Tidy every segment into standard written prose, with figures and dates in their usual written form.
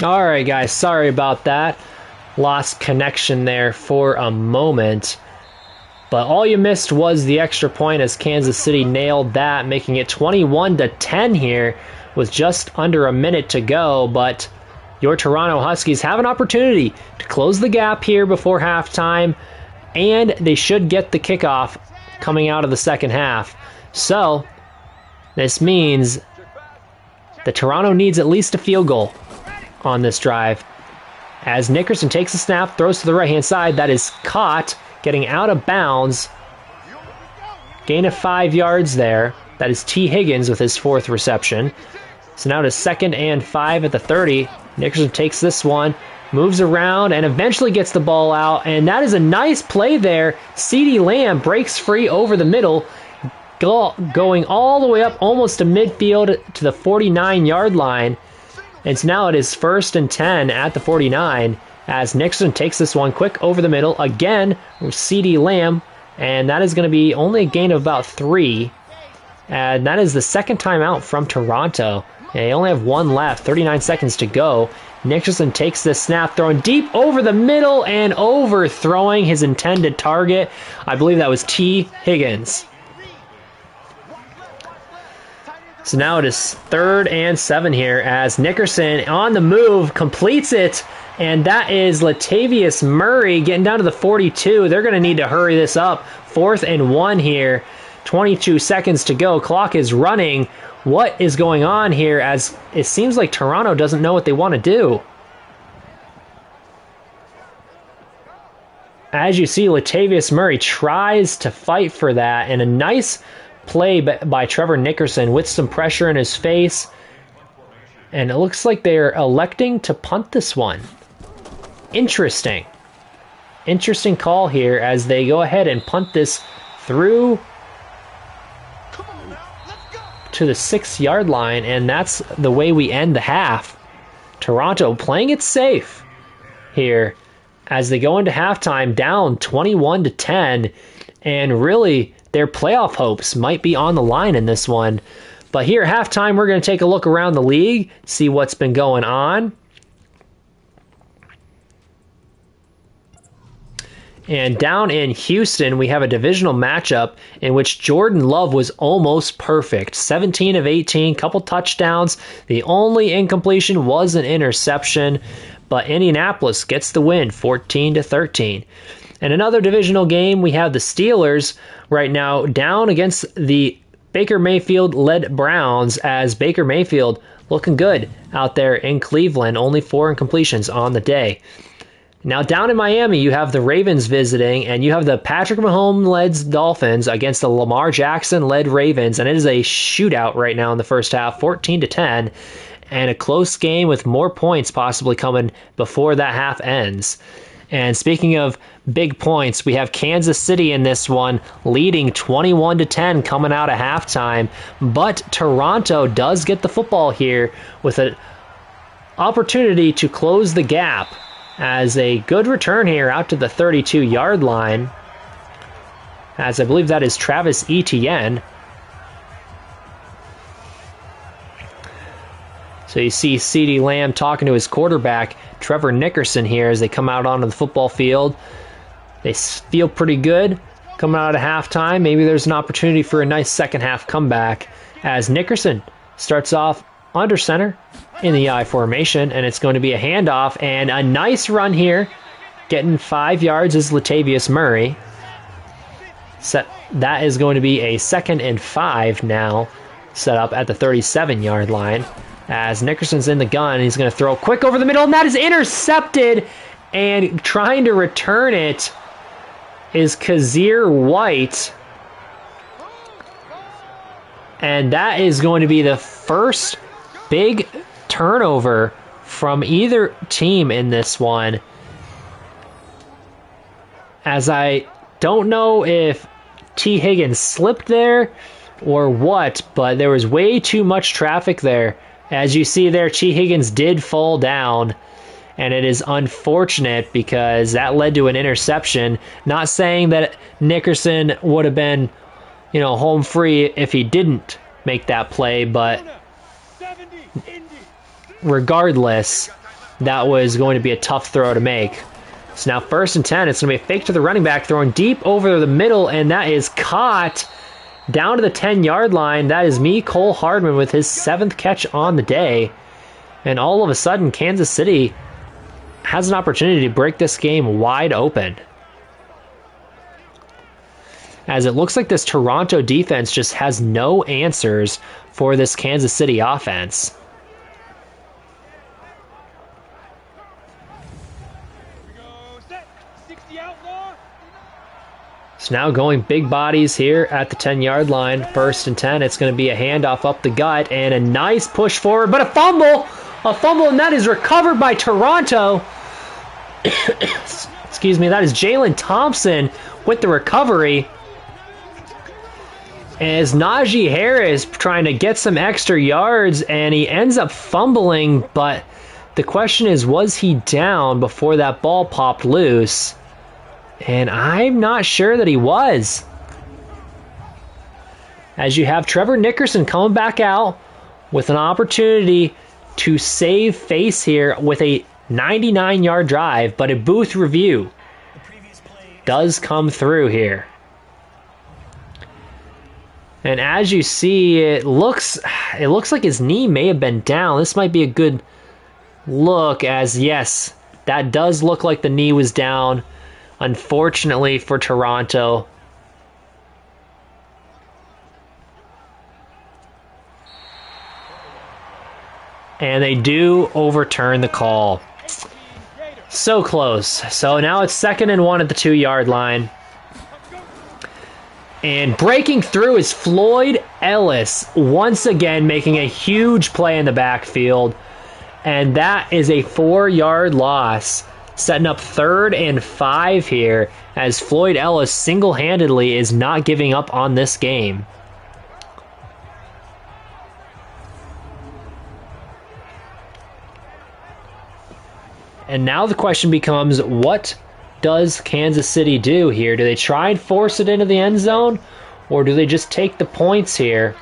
Alright guys, sorry about that. Lost connection there for a moment. But all you missed was the extra point as Kansas City nailed that, making it 21-10 here with just under a minute to go. But your Toronto Huskies have an opportunity to close the gap here before halftime, and they should get the kickoff coming out of the second half. So, this means that Toronto needs at least a field goal on this drive. As Nickerson takes the snap, throws to the right-hand side, that is caught, getting out of bounds. Gain of 5 yards there. That is T. Higgins with his 4th reception. So now to 2nd and 5 at the 30. Nickerson takes this one, moves around, and eventually gets the ball out. And that is a nice play there. CeeDee Lamb breaks free over the middle, going all the way up almost to midfield to the 49-yard line. And so now it is 1st and 10 at the 49 as Nickerson takes this one quick over the middle again with CeeDee Lamb, and that is going to be only a gain of about 3. And that is the second time out from Toronto. They only have 1 left, 39 seconds to go. Nickerson takes this snap, throwing deep over the middle and overthrowing his intended target. I believe that was T. Higgins. So now it is 3rd and 7 here as Nickerson on the move completes it, and that is Latavius Murray getting down to the 42. They're going to need to hurry this up. 4th and 1 here, 22 seconds to go. Clock is running. What is going on here as it seems like Toronto doesn't know what they want to do? As you see, Latavius Murray tries to fight for that, and a nice play by Trevor Nickerson with some pressure in his face. And it looks like they're electing to punt this one. Interesting. Interesting call here as they go ahead and punt this through to the 6-yard line, and that's the way we end the half. Toronto playing it safe here as they go into halftime down 21-10, and really their playoff hopes might be on the line in this one. But here at halftime, we're going to take a look around the league, see what's been going on. And down in Houston, we have a divisional matchup in which Jordan Love was almost perfect. 17 of 18, couple touchdowns. The only incompletion was an interception, but Indianapolis gets the win, 14-13. In another divisional game, we have the Steelers right now down against the Baker Mayfield-led Browns, as Baker Mayfield looking good out there in Cleveland. Only 4 incompletions on the day. Now down in Miami, you have the Ravens visiting, and you have the Patrick Mahomes-led Dolphins against the Lamar Jackson-led Ravens, and it is a shootout right now in the first half, 14-10, and a close game with more points possibly coming before that half ends. And speaking of big points, we have Kansas City in this one, leading 21-10 coming out of halftime. But Toronto does get the football here with an opportunity to close the gap as a good return here out to the 32-yard line, as I believe that is Travis Etienne. So you see CeeDee Lamb talking to his quarterback, Trevor Nickerson, here as they come out onto the football field. They feel pretty good coming out of halftime. Maybe there's an opportunity for a nice second half comeback as Nickerson starts off under center in the I formation, and it's going to be a handoff and a nice run here. Getting 5 yards is Latavius Murray. That is going to be a 2nd and 5 now, set up at the 37-yard line. As Nickerson's in the gun, he's going to throw quick over the middle, and that is intercepted. And trying to return it is Kazir White. And that is going to be the first big turnover from either team in this one. As I don't know if T. Higgins slipped there or what, but there was way too much traffic there. As you see there, T. Higgins did fall down, and it is unfortunate because that led to an interception. Not saying that Nickerson would have been, home free if he didn't make that play, but regardless, that was going to be a tough throw to make. So now 1st and 10. It's going to be a fake to the running back, throwing deep over the middle, and that is caught down to the 10-yard line. That is Cole Hardman with his 7th catch on the day. And all of a sudden, Kansas City has an opportunity to break this game wide open. As it looks like this Toronto defense just has no answers for this Kansas City offense. So now going big bodies here at the 10-yard line. 1st and 10. It's going to be a handoff up the gut and a nice push forward, but a fumble! A fumble, and that is recovered by Toronto. Excuse me, that is Jalen Thompson with the recovery. As Najee Harris trying to get some extra yards, and he ends up fumbling, but the question is, was he down before that ball popped loose? And I'm not sure that he was. As you have Trevor Nickerson coming back out with an opportunity to save face here with a 99-yard drive, but a booth review does come through here. And as you see, it looks like his knee may have been down. This might be a good look, as yes, that does look like the knee was down, unfortunately for Toronto. And they do overturn the call. So close. So now it's 2nd and 1 at the 2-yard line. And breaking through is Floyd Ellis, once again making a huge play in the backfield. And that is a 4-yard loss, setting up 3rd and 5 here, as Floyd Ellis single-handedly is not giving up on this game. And now the question becomes, what does Kansas City do here? Do they try and force it into the end zone, or do they just take the points here?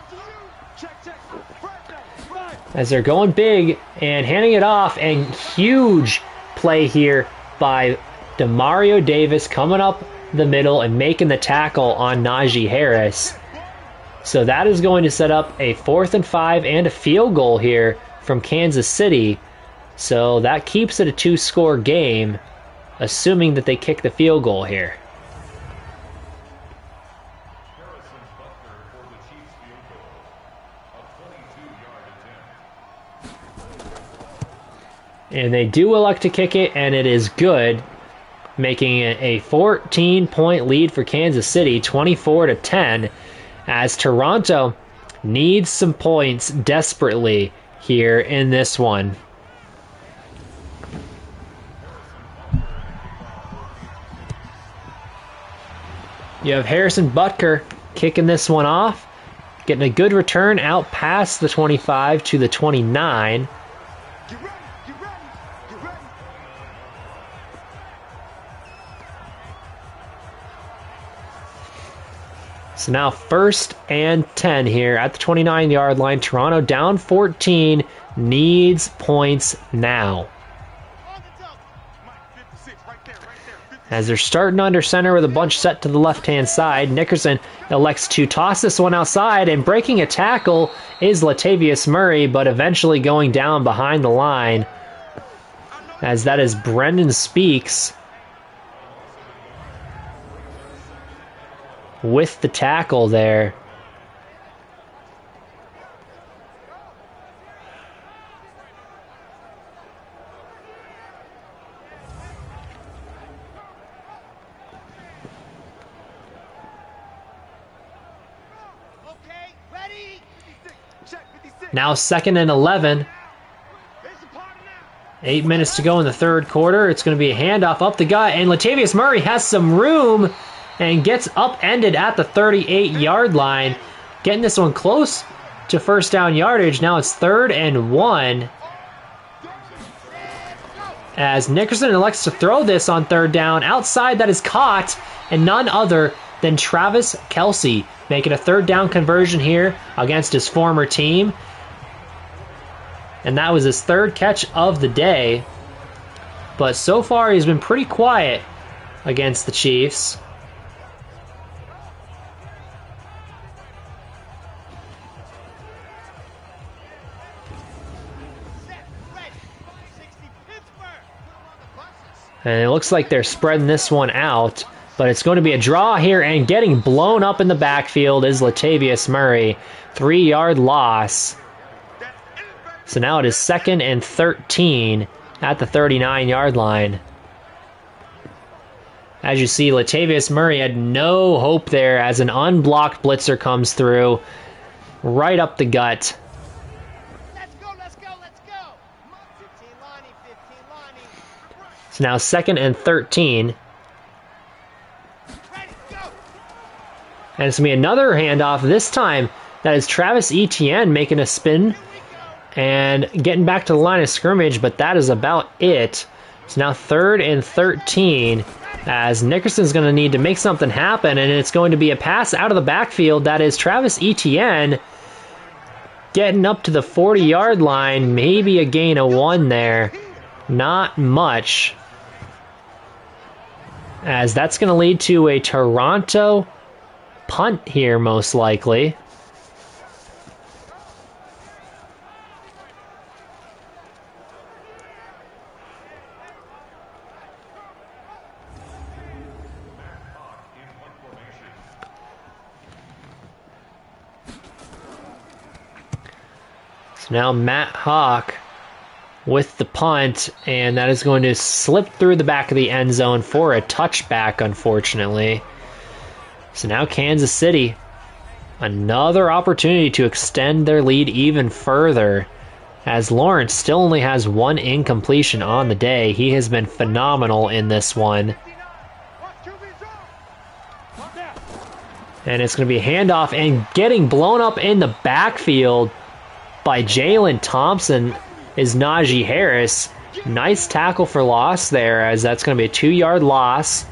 As they're going big and handing it off, and huge play here by Demario Davis coming up the middle and making the tackle on Najee Harris. So that is going to set up a 4th and 5 and a field goal here from Kansas City. So that keeps it a 2-score game, assuming that they kick the field goal here. And they do elect to kick it, and it is good, making it a 14-point lead for Kansas City, 24-10, as Toronto needs some points desperately here in this one. You have Harrison Butker kicking this one off, getting a good return out past the 25 to the 29. So now 1st and 10 here at the 29-yard line. Toronto down 14, needs points now. As they're starting under center with a bunch set to the left-hand side, Nickerson elects to toss this one outside, and breaking a tackle is Latavius Murray, but eventually going down behind the line, as that is Brendan Speaks with the tackle there. Now 2nd and 11. 8 minutes to go in the 3rd quarter. It's going to be a handoff up the gut, and Latavius Murray has some room and gets upended at the 38-yard line, getting this one close to 1st down yardage. Now it's 3rd and 1. As Nickerson elects to throw this on 3rd down. Outside, that is caught, and none other than Travis Kelce, making a 3rd down conversion here against his former team. And that was his 3rd catch of the day. but so far he's been pretty quiet against the Chiefs. And it looks like they're spreading this one out, but it's going to be a draw here, and getting blown up in the backfield is Latavius Murray. 3-yard loss. So now it is 2nd and 13 at the 39-yard line. As you see, Latavius Murray had no hope there as an unblocked blitzer comes through right up the gut. So now 2nd and 13. And it's going to be another handoff. This time, that is Travis Etienne making a spin and getting back to the line of scrimmage, but that is about it. It's now 3rd and 13 as Nickerson's going to need to make something happen, and it's going to be a pass out of the backfield. That is Travis Etienne getting up to the 40-yard line. Maybe a gain of 1 there. Not much, as that's going to lead to a Toronto punt here, most likely. So now Matt Hawk with the punt, and that is going to slip through the back of the end zone for a touchback, unfortunately. So now Kansas City, another opportunity to extend their lead even further, as Lawrence still only has 1 incompletion on the day. He has been phenomenal in this one. And it's going to be a handoff, and getting blown up in the backfield by Jalen Thompson is Najee Harris. Nice tackle for loss there, as that's going to be a 2-yard loss.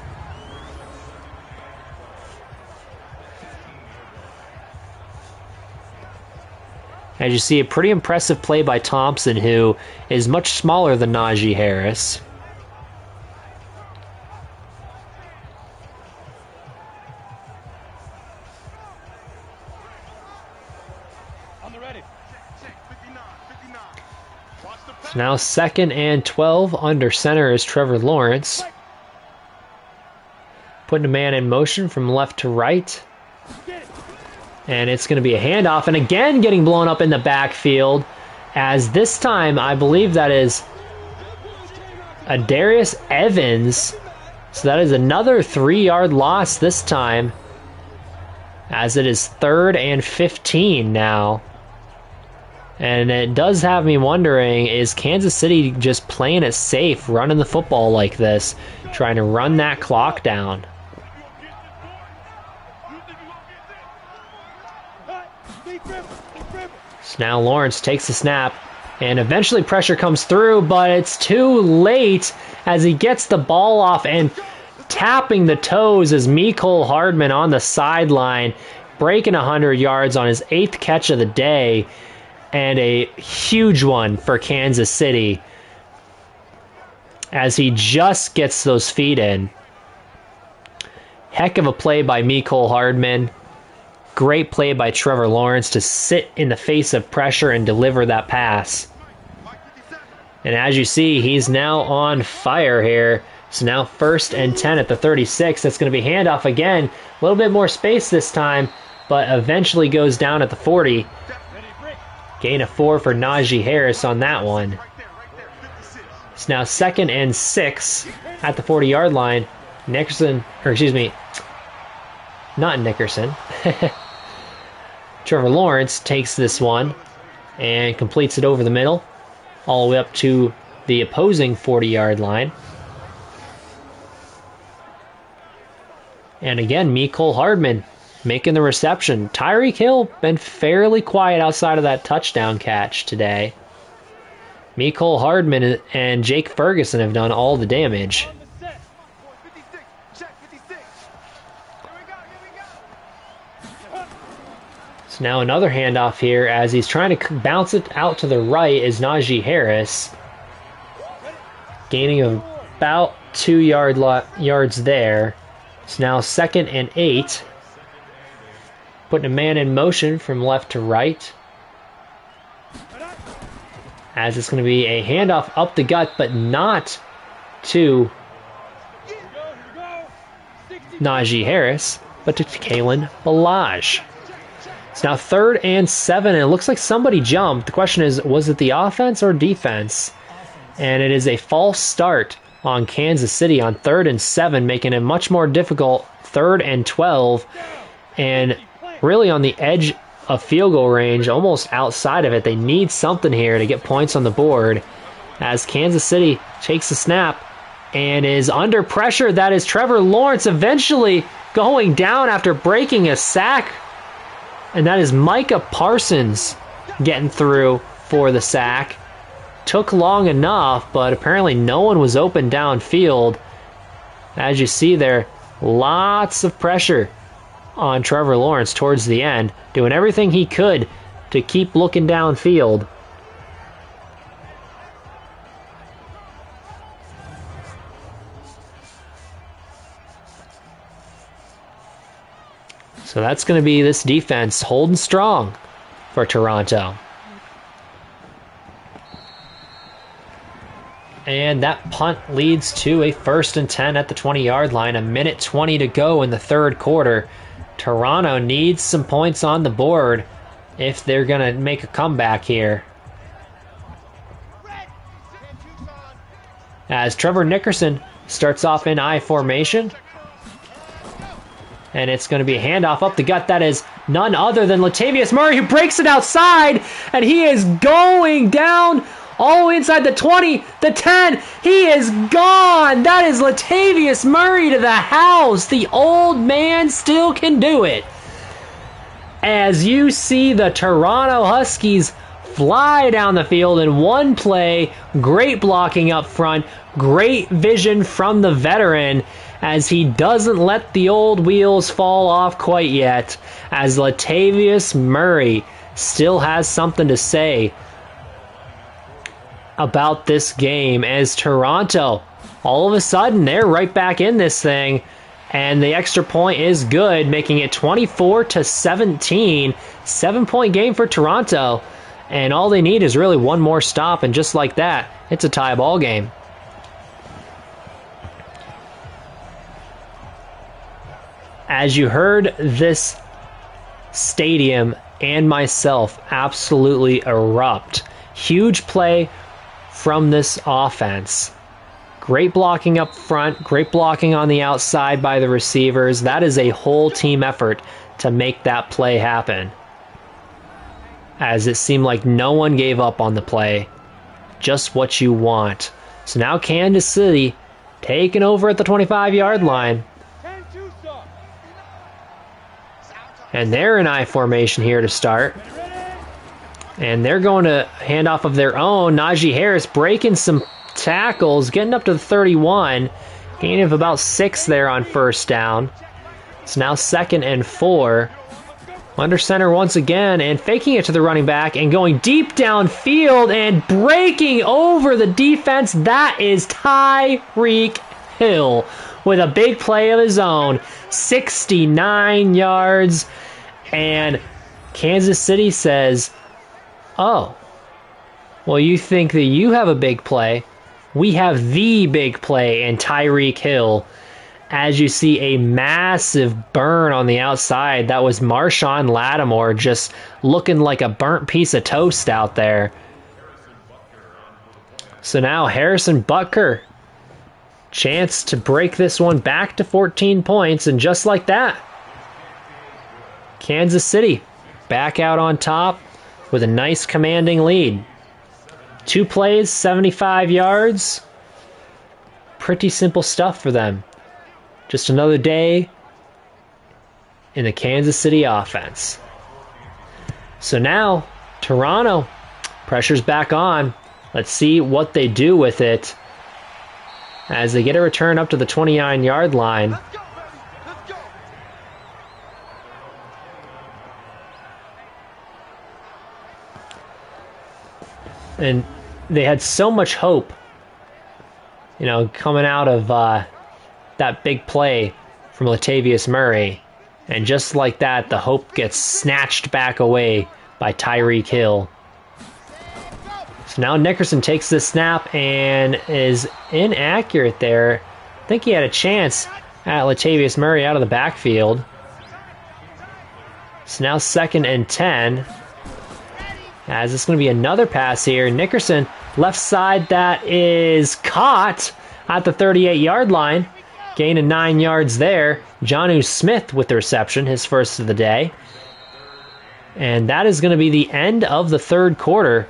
As you see, a pretty impressive play by Thompson, who is much smaller than Najee Harris. So now 2nd and 12. Under center is Trevor Lawrence. Putting a man in motion from left to right. And it's going to be a handoff, and again getting blown up in the backfield, as this time I believe that is Adarius Evans. So that is another 3-yard loss this time, as it is 3rd and 15 now. And it does have me wondering, is Kansas City just playing it safe, running the football like this, trying to run that clock down? So now Lawrence takes the snap, and eventually pressure comes through, but it's too late as he gets the ball off, and tapping the toes is Mecole Hardman on the sideline, breaking 100 yards on his 8th catch of the day, and a huge one for Kansas City as he just gets those feet in. Heck of a play by Mecole Hardman. Great play by Trevor Lawrence to sit in the face of pressure and deliver that pass. And as you see, he's now on fire here. So now 1st and 10 at the 36. That's going to be handoff again. A little bit more space this time, but eventually goes down at the 40. Gain of 4 for Najee Harris on that one. It's now 2nd and 6 at the 40-yard line. Nickerson, or excuse me, not Nickerson. Trevor Lawrence takes this one and completes it over the middle, all the way up to the opposing 40-yard line. And again, Mecole Hardman making the reception. Tyreek Hill been fairly quiet outside of that touchdown catch today. Mecole Hardman and Jake Ferguson have done all the damage. So now another handoff here as he's trying to bounce it out to the right is Najee Harris. Gaining about 2 yards there. It's now 2nd and 8. Putting a man in motion from left to right. As it's going to be a handoff up the gut, but not to Najee Harris, but to Kalen Ballage. It's now 3rd and 7, and it looks like somebody jumped. The question is, was it the offense or defense? And it is a false start on Kansas City on 3rd and 7, making it much more difficult. 3rd and 12, and really on the edge of field goal range, almost outside of it. They need something here to get points on the board as Kansas City takes a snap and is under pressure. That is Trevor Lawrence eventually going down after breaking a sack. And that is Micah Parsons getting through for the sack. Took long enough, but apparently no one was open downfield. As you see there, lots of pressure on Trevor Lawrence towards the end, doing everything he could to keep looking downfield. So that's going to be this defense holding strong for Toronto. And that punt leads to a 1st and 10 at the 20-yard line. 1:20 to go in the 3rd quarter. Toronto needs some points on the board if they're going to make a comeback here. As Trevor Nickerson starts off in I formation. And it's going to be a handoff up the gut. That is none other than Latavius Murray, who breaks it outside. And he is going down all the way inside the 20, the 10. He is gone. That is Latavius Murray to the house. The old man still can do it. As you see the Toronto Huskies fly down the field in one play. Great blocking up front. Great vision from the veteran, as he doesn't let the old wheels fall off quite yet, as Latavius Murray still has something to say about this game, as Toronto, all of a sudden, they're right back in this thing, and the extra point is good, making it 24-17, 7-point game for Toronto, and all they need is really one more stop, and just like that, it's a tie ball game. As you heard this stadium and myself absolutely erupt. Huge play from this offense. Great blocking up front, great blocking on the outside by the receivers. That is a whole team effort to make that play happen. As it seemed like no one gave up on the play. Just what you want. So now Kansas City taking over at the 25-yard line. And they're in I formation here to start. And they're going to hand off of their own. Najee Harris breaking some tackles, getting up to the 31. Gain of about 6 there on 1st down. It's now 2nd and 4. Under center once again, and faking it to the running back and going deep downfield and breaking over the defense. That is Tyreek Hill with a big play of his own. 69 yards. And Kansas City says, oh, well, you think that you have a big play. We have the big play in Tyreek Hill. As you see a massive burn on the outside. That was Marshawn Lattimore just looking like a burnt piece of toast out there. So now Harrison Butker, chance to break this one back to 14 points. And just like that, Kansas City back out on top with a nice commanding lead. 2 plays, 75 yards. Pretty simple stuff for them. Just another day in the Kansas City offense. So now, Toronto, pressure's back on. Let's see what they do with it as they get a return up to the 29-yard line. And they had so much hope you know, coming out of that big play from Latavius Murray. And just like that, the hope gets snatched back away by Tyreek Hill. So now Nickerson takes the snap and is inaccurate there. I think he had a chance at Latavius Murray out of the backfield. So now 2nd and 10. As it's going to be another pass here. Nickerson, left side, that is caught at the 38-yard line. Gain of 9 yards there. Jonnu Smith with the reception, his first of the day. And that is going to be the end of the third quarter.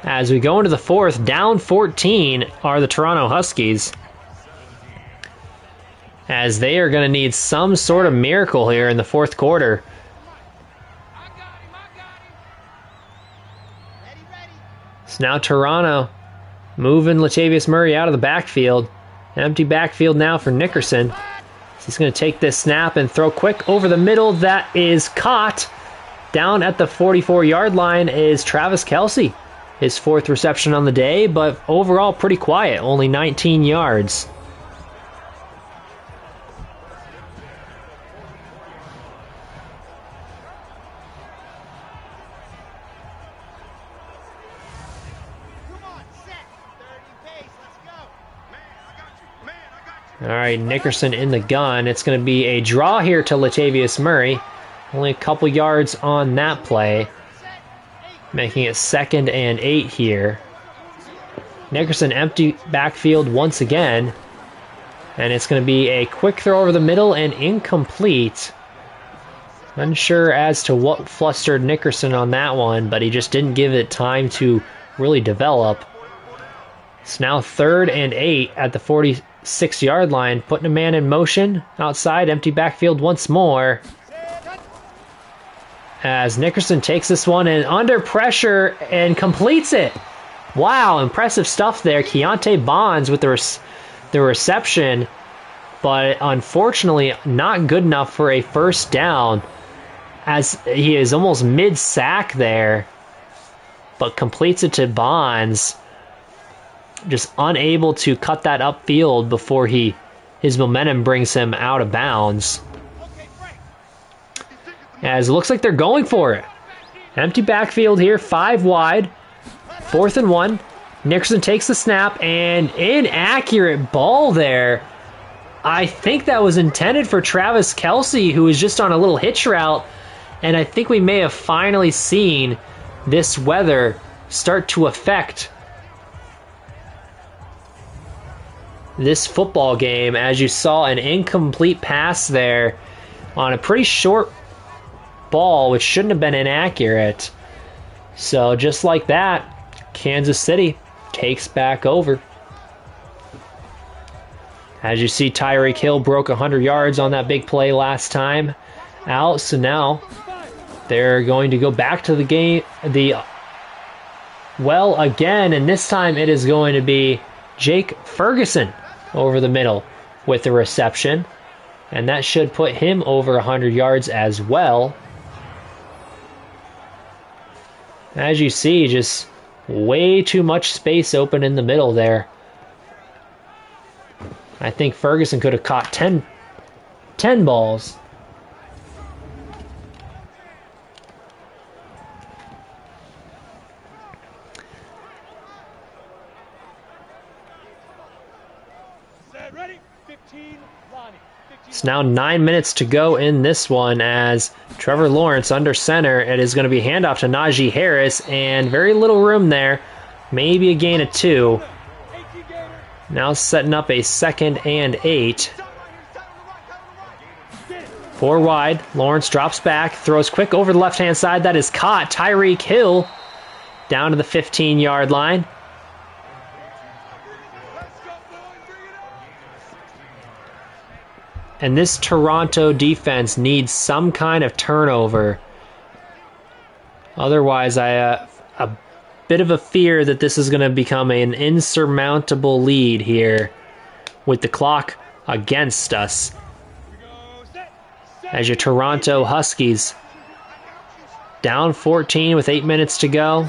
As we go into the fourth, down 14 are the Toronto Huskies. As they are going to need some sort of miracle here in the fourth quarter. So now Toronto moving Latavius Murray out of the backfield. Empty backfield now for Nickerson. He's going to take this snap and throw quick over the middle. That is caught. Down at the 44-yard line is Travis Kelce. His 4th reception on the day, but overall pretty quiet, only 19 yards. All right, Nickerson in the gun. It's going to be a draw here to Latavius Murray. Only a couple yards on that play, making it 2nd and 8 here. Nickerson empty backfield once again. And it's going to be a quick throw over the middle and incomplete. Unsure as to what flustered Nickerson on that one, but he just didn't give it time to really develop. It's now 3rd and 8 at the 46-yard line, putting a man in motion. Outside, empty backfield once more. As Nickerson takes this one and under pressure and completes it. Wow, impressive stuff there. Keontae Bonds with the reception, but unfortunately not good enough for a first down, as he is almost mid-sack there, but completes it to Bonds. Just unable to cut that upfield before his momentum brings him out of bounds. As it looks like they're going for it. Empty backfield here, 5 wide. 4th and 1. Nickerson takes the snap, and inaccurate ball there. I think that was intended for Travis Kelce, who was just on a little hitch route. And I think we may have finally seen this weather start to affect this football game, as you saw an incomplete pass there on a pretty short ball, which shouldn't have been inaccurate. So just like that, Kansas City takes back over. As you see, Tyreek Hill broke 100 yards on that big play last time out, so now they're going to go back to the game, again, and this time it is going to be Jake Ferguson over the middle with the reception, and that should put him over 100 yards as well. As you see, just way too much space open in the middle there. I think Ferguson could have caught 10 balls. It's now 9 minutes to go in this one, as Trevor Lawrence under center. It is going to be handoff to Najee Harris, and very little room there. Maybe a gain of 2. Now setting up a 2nd and 8. 4 wide. Lawrence drops back, throws quick over the left-hand side. That is caught. Tyreek Hill down to the 15-yard line. And this Toronto defense needs some kind of turnover. Otherwise, I a bit of a fear that this is going to become an insurmountable lead here with the clock against us. As your Toronto Huskies down 14 with 8 minutes to go.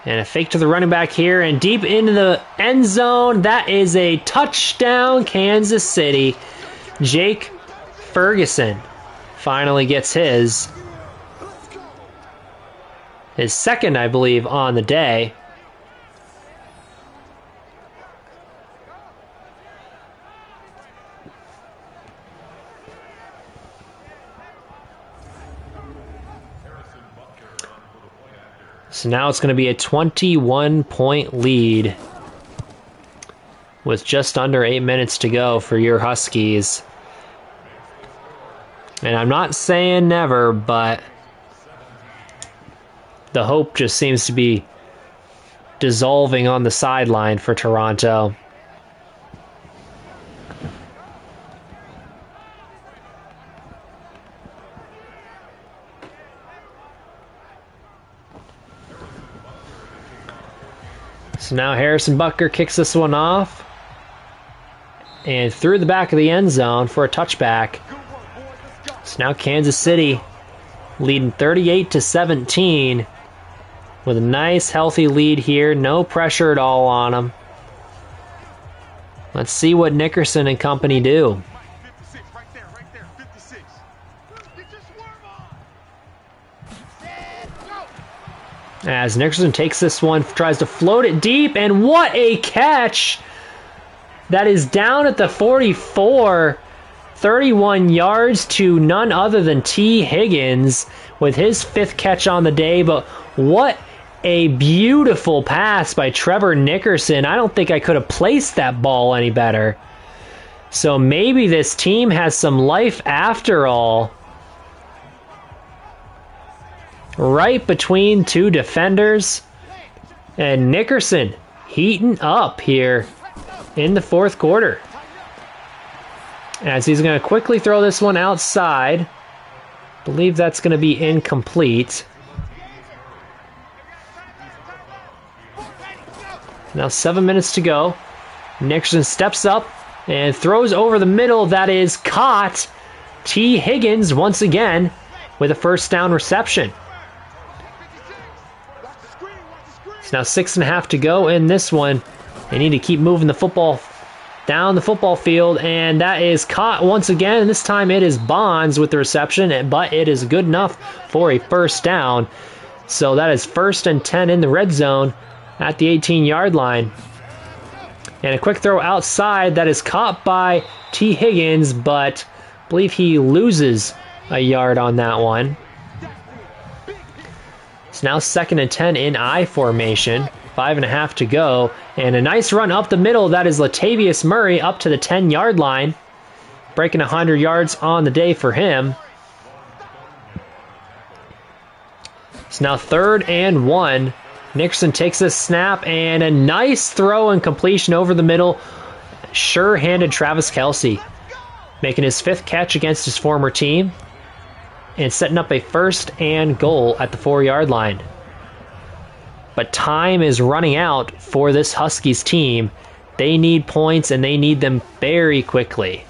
And a fake to the running back here and deep into the end zone. That is a touchdown, Kansas City. Jake Ferguson finally gets his second, I believe, on the day. So now it's going to be a 21-point lead with just under 8 minutes to go for your Huskies. And I'm not saying never, but the hope just seems to be dissolving on the sideline for Toronto. So now Harrison Butker kicks this one off and through the back of the end zone for a touchback. So now Kansas City leading 38-17 with a nice healthy lead here. No pressure at all on them. Let's see what Nickerson and company do. As Nickerson takes this one, tries to float it deep, and what a catch! That is down at the 44, 31 yards to none other than T. Higgins with his 5th catch on the day, but what a beautiful pass by Trevor Nickerson. I don't think I could have placed that ball any better. So maybe this team has some life after all. Right between two defenders, and Nickerson heating up here in the 4th quarter. As he's going to quickly throw this one outside. Believe that's going to be incomplete. Now 7 minutes to go. Nickerson steps up and throws over the middle. That is caught. T. Higgins once again with a 1st down reception. It's now 6.5 to go in this one. They need to keep moving the football down the football field, and that is caught once again. This time it is Bonds with the reception, but it is good enough for a 1st down. So that is 1st and 10 in the red zone at the 18-yard line. And a quick throw outside that is caught by T. Higgins, but I believe he loses a yard on that one. It's now 2nd and 10 in I formation. 5.5 to go. And a nice run up the middle. That is Latavius Murray up to the 10-yard line. Breaking 100 yards on the day for him. It's now 3rd and 1. Nickerson takes this snap and a nice throw and completion over the middle. Sure-handed Travis Kelce. Making his 5th catch against his former team. And setting up a 1st and goal at the 4-yard line. But time is running out for this Huskies team. They need points, and they need them very quickly.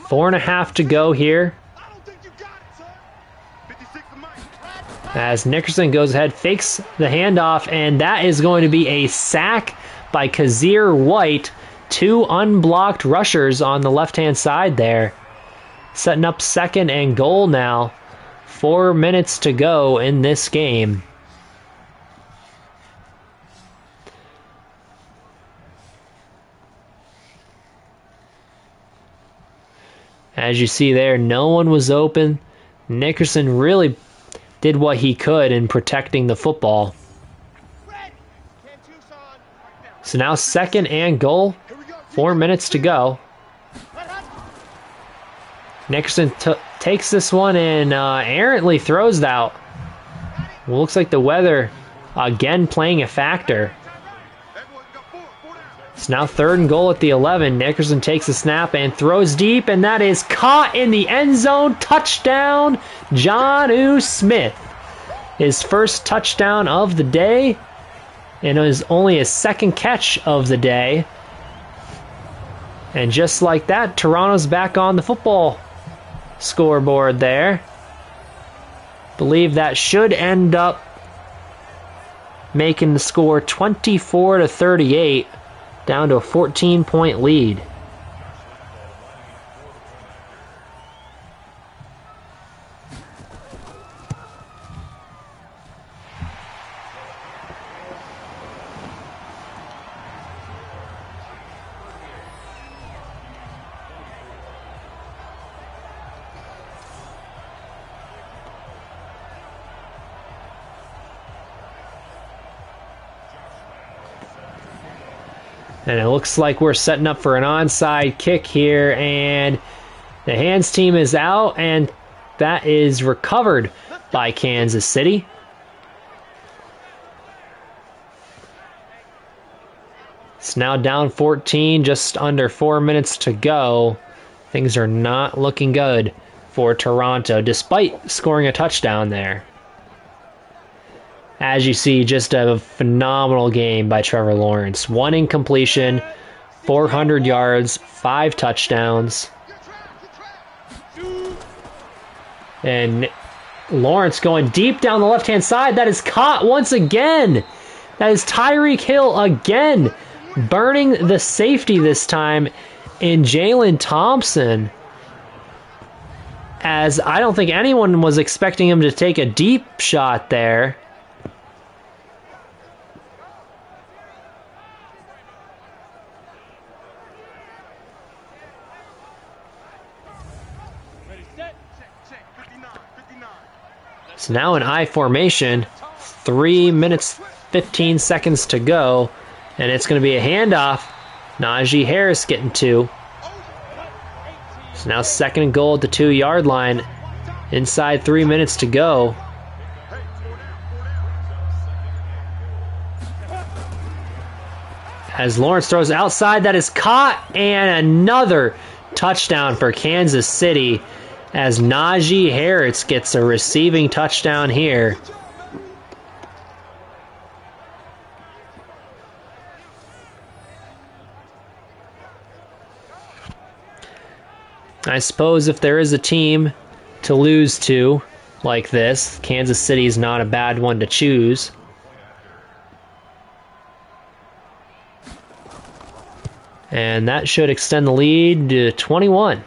Four and a half to go here. As Nickerson goes ahead, fakes the handoff, and that is going to be a sack by Kazir White. 2 unblocked rushers on the left-hand side there. Setting up 2nd and goal now. 4 minutes to go in this game. As you see there, no one was open. Nickerson really did what he could in protecting the football. So now 2nd and goal. 4 minutes to go. Nickerson takes this one and errantly throws it out. Well, looks like the weather again playing a factor. It's now 3rd and goal at the 11. Nickerson takes a snap and throws deep, and that is caught in the end zone. Touchdown, Jonnu Smith. His 1st touchdown of the day, and it was only his 2nd catch of the day. And just like that, Toronto's back on the football scoreboard there. Believe that should end up making the score 24-38, down to a 14-point lead. And it looks like we're setting up for an onside kick here, and the hands team is out, and that is recovered by Kansas City. It's now down 14, just under 4 minutes to go. Things are not looking good for Toronto, despite scoring a touchdown there. As you see, just a phenomenal game by Trevor Lawrence. 1 incompletion, 400 yards, 5 touchdowns. And Lawrence going deep down the left-hand side. That is caught once again. That is Tyreek Hill again, burning the safety this time in Jalen Thompson. As I don't think anyone was expecting him to take a deep shot there. So now in I formation, 3 minutes, 15 seconds to go, and it's going to be a handoff. Najee Harris getting 2. So now 2nd and goal at the 2-yard line, inside 3 minutes to go. As Lawrence throws outside, that is caught, and another touchdown for Kansas City, as Najee Harris gets a receiving touchdown here. I suppose if there is a team to lose to like this, Kansas City is not a bad one to choose. And that should extend the lead to 21.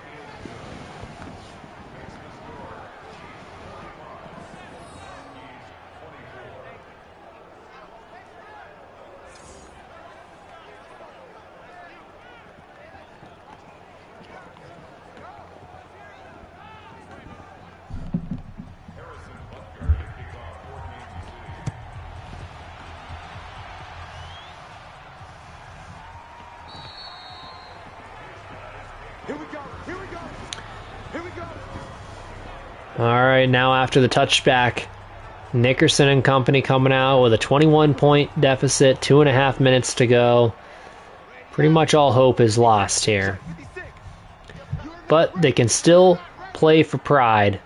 Alright, now after the touchback, Nickerson and company coming out with a 21-point deficit, 2.5 minutes to go. Pretty much all hope is lost here. But they can still play for pride.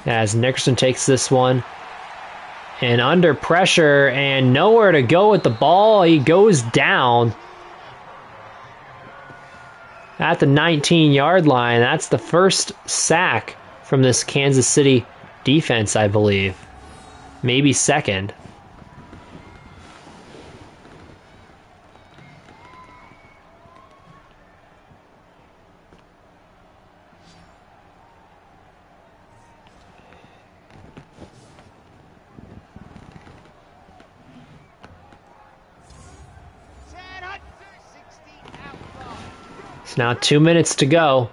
As Nickerson takes this one. And under pressure and nowhere to go with the ball, he goes down at the 19-yard line. That's the first sack from this Kansas City defense, I believe. Maybe second. It's now 2 minutes to go.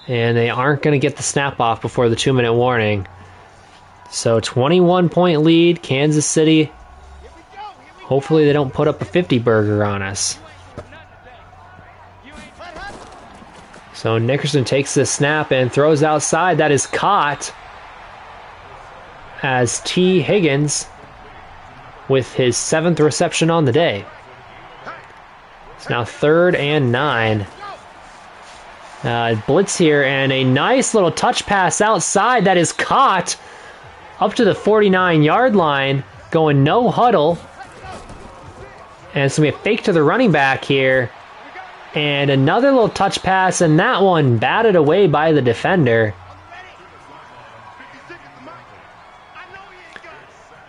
And they aren't going to get the snap off before the 2-minute warning. So 21-point lead, Kansas City. Hopefully they don't put up a 50-burger on us. So Nickerson takes this snap and throws outside. That is caught as T. Higgins with his 7th reception on the day. It's now 3rd and 9. Blitz here, and a nice little touch pass outside that is caught up to the 49-yard line, going no huddle. And it's going to be a fake to the running back here. And another little touch pass, and that one batted away by the defender.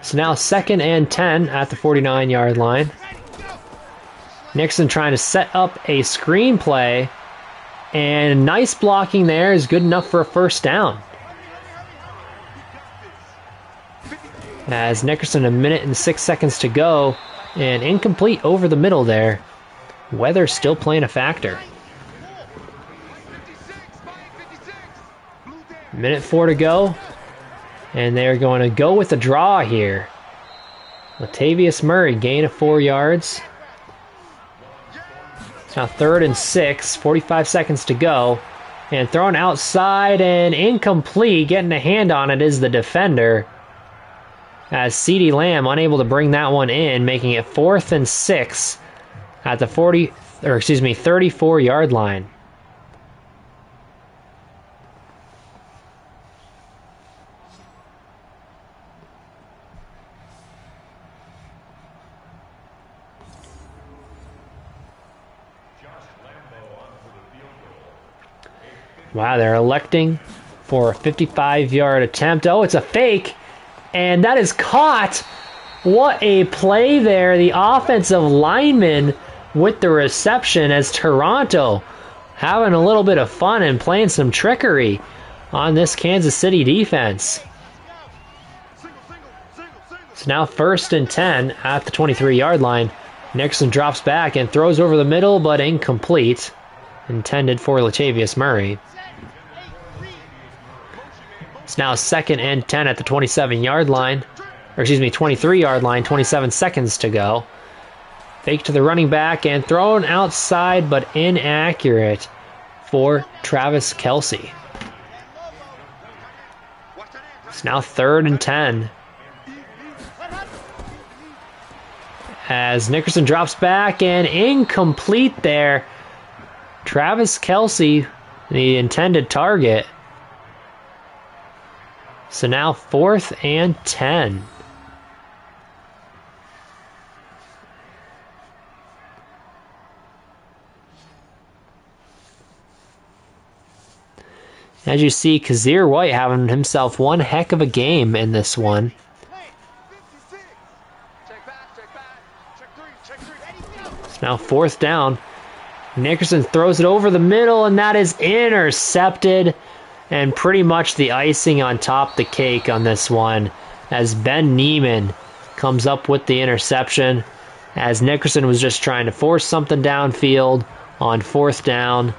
So now 2nd and 10 at the 49-yard line. Nixon trying to set up a screen play, and nice blocking there is good enough for a first down. As Nickerson, 1 minute and 6 seconds to go, and incomplete over the middle there. Weather still playing a factor. 1:04 to go, and they're going to go with the draw here. Latavius Murray, gain of 4 yards. It's now 3rd and 6, 45 seconds to go. And thrown outside and incomplete. Getting a hand on it is the defender. As CeeDee Lamb unable to bring that one in, making it 4th and 6 at the 34-yard line. Wow, they're electing for a 55-yard attempt. Oh, it's a fake, and that is caught. What a play there. The offensive lineman with the reception as Toronto having a little bit of fun and playing some trickery on this Kansas City defense. So now 1st and 10 at the 23-yard line. Nixon drops back and throws over the middle, but incomplete. Intended for Latavius Murray. It's now 2nd and 10 at the 27-yard line. Or 23-yard line, 27 seconds to go. Fake to the running back and thrown outside, but inaccurate for Travis Kelce. It's now 3rd and 10. As Nickerson drops back and incomplete there. Travis Kelce, the intended target. So now 4th and 10. As you see, Kazir White having himself one heck of a game in this one. It's now 4th down. Nickerson throws it over the middle, and that is intercepted. And pretty much the icing on top the cake on this one, as Ben Neiman comes up with the interception, as Nickerson was just trying to force something downfield on 4th down.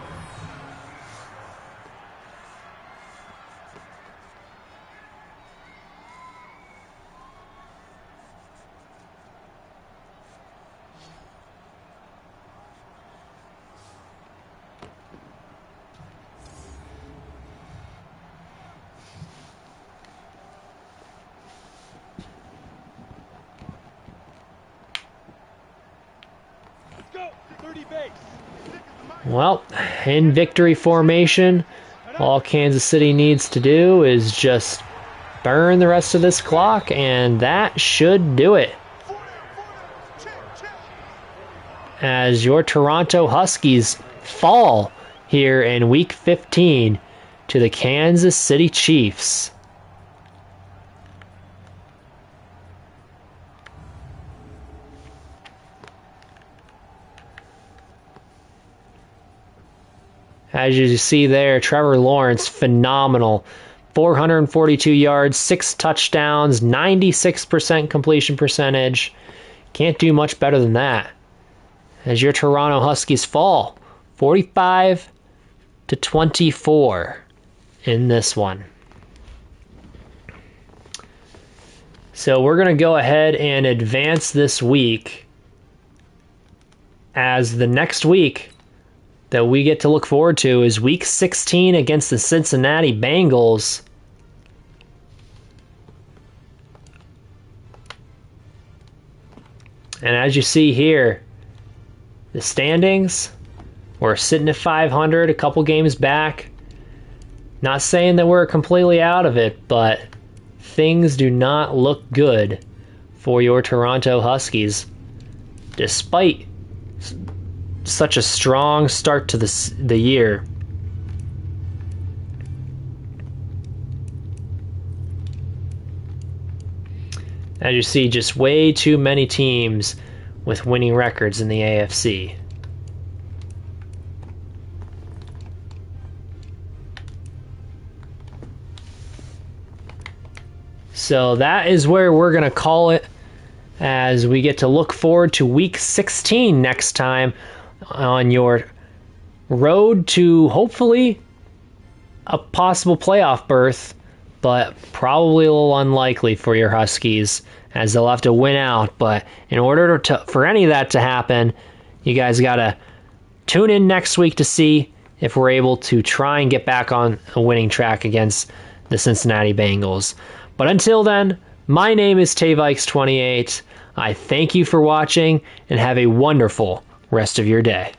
Well, in victory formation, all Kansas City needs to do is just burn the rest of this clock, and that should do it. As your Toronto Huskies fall here in Week 15 to the Kansas City Chiefs. As you see there, Trevor Lawrence, phenomenal. 442 yards, 6 touchdowns, 96% completion percentage. Can't do much better than that. As your Toronto Huskies fall 45-24 in this one. So we're going to go ahead and advance this week, as the next week that we get to look forward to is Week 16 against the Cincinnati Bengals. And as you see here, the standings, we're sitting at 500, a couple games back. Not saying that we're completely out of it, but things do not look good for your Toronto Huskies, despite such a strong start to the year. As you see, just way too many teams with winning records in the AFC. So that is where we're going to call it, as we get to look forward to Week 16 next time on your road to hopefully a possible playoff berth, but probably a little unlikely for your Huskies, as they'll have to win out. But in order for any of that to happen, you guys got to tune in next week to see if we're able to try and get back on a winning track against the Cincinnati Bengals. But until then, my name is Tayvikes28. I thank you for watching, and have a wonderful rest of your day.